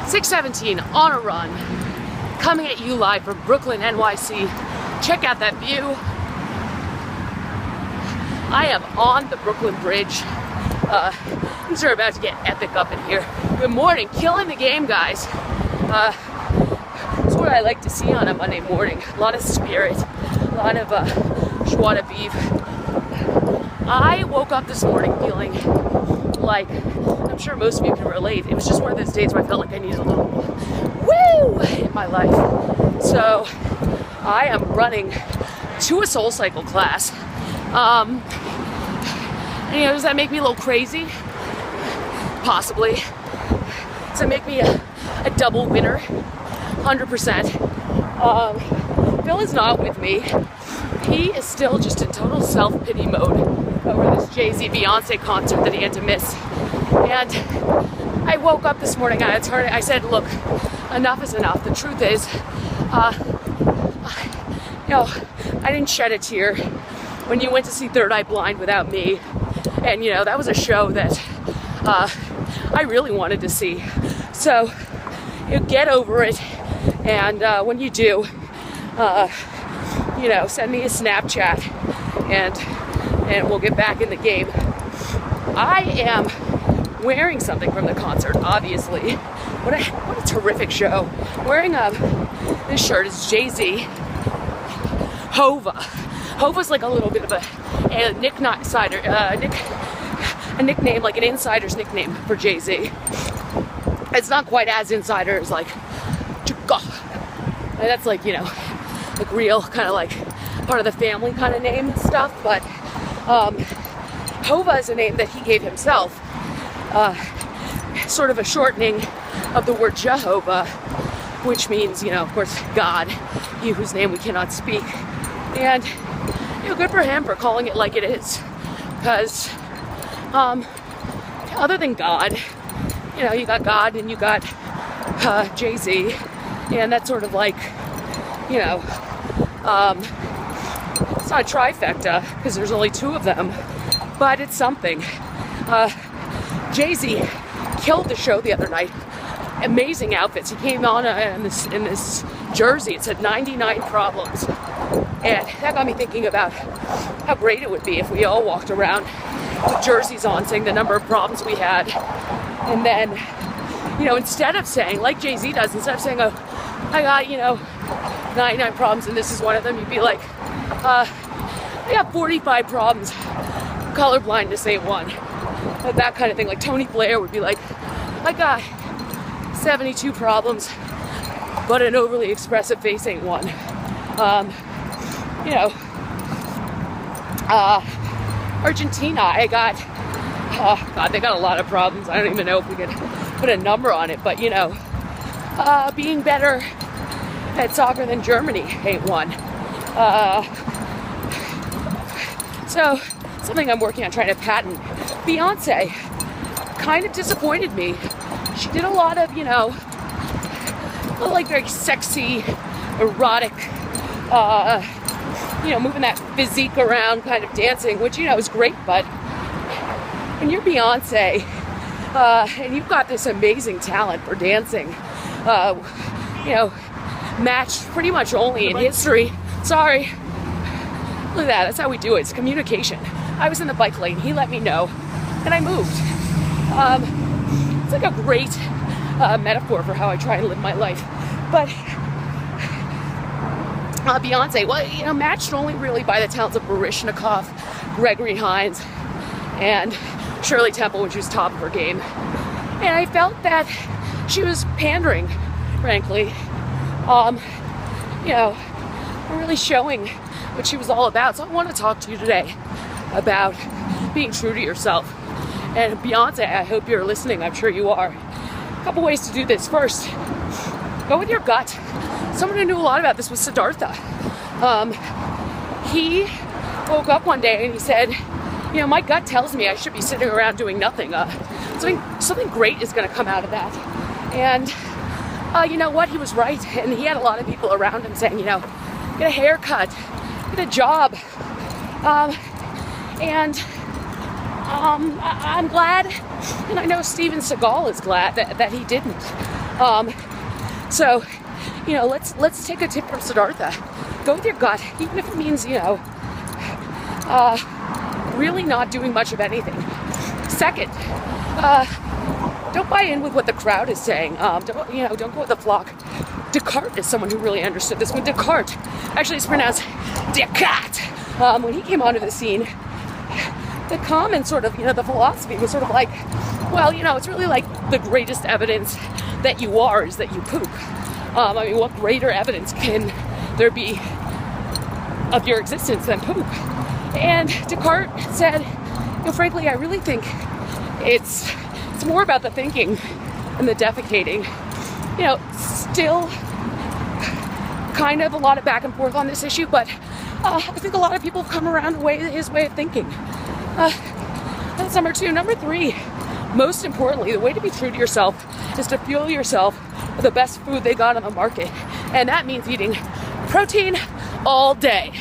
6:17 on a run, coming at you live from Brooklyn, NYC. Check out that view. I am on the Brooklyn Bridge. Things are about to get epic up in here. Good morning, killing the game, guys. That's what I like to see on a Monday morning. A lot of spirit, a lot of joie de vivre. I woke up this morning feeling like, I'm sure most of you can relate, it was just one of those days where I felt like I needed a little woo in my life. So I am running to a SoulCycle class. And, does that make me a little crazy? Possibly. Does it make me a double winner? 100%. Bill is not with me. He is still just in total self-pity mode over this Jay-Z Beyonce concert that he had to miss. And I woke up this morning, I said, look, enough is enough. The truth is, I didn't shed a tear when you went to see Third Eye Blind without me. And, that was a show that I really wanted to see. So, get over it. And when you do, send me a Snapchat and we'll get back in the game. I am wearing something from the concert, obviously. What a terrific show. Wearing this shirt is Jay-Z. Hova. Hova's like a little bit of a nickname, like an insider's nickname for Jay-Z. It's not quite as insider as like, and that's like, like real kind of like part of the family kind of name and stuff. But Hova is a name that he gave himself, sort of a shortening of the word Jehovah, which means, of course, God, he whose name we cannot speak. And, good for him for calling it like it is. Because, other than God, you got God and you got Jay-Z. And that's sort of like, it's not a trifecta because there's only two of them, but it's something. Jay-Z killed the show the other night. Amazing outfits. He came on in this jersey. It said 99 problems. And that got me thinking about how great it would be if we all walked around with jerseys on saying the number of problems we had. And then, instead of saying, like Jay-Z does, instead of saying, oh, I got, 99 problems and this is one of them, you'd be like, I got 45 problems. Colorblindness ain't one. Like that kind of thing. Like Tony Blair would be like, I got 72 problems, but an overly expressive face ain't one. Argentina, I got, they got a lot of problems. I don't even know if we could put a number on it, but being better at soccer than Germany ain't one. So something I'm working on trying to patent. Beyonce kind of disappointed me. She did a lot of, like very sexy, erotic, moving that physique around, kind of dancing, which, is great, but when you're Beyonce, and you've got this amazing talent for dancing, matched pretty much only in history. Sorry. Look at that. That's how we do it. It's communication. I was in the bike lane. He let me know, and I moved. It's like a great metaphor for how I try and live my life. But Beyonce, matched only really by the talents of Baryshnikov, Gregory Hines, and Shirley Temple when she was top of her game. And I felt that she was pandering, frankly. Really showing what she was all about. So I want to talk to you today about being true to yourself. And Beyonce, I hope you're listening. I'm sure you are. A couple ways to do this. First, go with your gut. Someone who knew a lot about this was Siddhartha. He woke up one day and he said, my gut tells me I should be sitting around doing nothing. Something great is going to come out of that. And you know what? He was right. And he had a lot of people around him saying, get a haircut, get a job. I'm glad, and I know Steven Seagal is glad that he didn't. So, let's take a tip from Siddhartha. Go with your gut, even if it means, really not doing much of anything. Second, don't buy in with what the crowd is saying. Don't go with the flock. Descartes is someone who really understood this. When Descartes, actually it's pronounced Descartes, when he came onto the scene, the common sort of, the philosophy was sort of like, well, it's really like the greatest evidence that you are is that you poop. What greater evidence can there be of your existence than poop? And Descartes said, frankly, I really think it's more about the thinking and the defecating. Still kind of a lot of back and forth on this issue, but I think a lot of people have come around to his way of thinking. That's number two. Number three, most importantly, the way to be true to yourself is to fuel yourself with the best food they got on the market. And that means eating protein all day.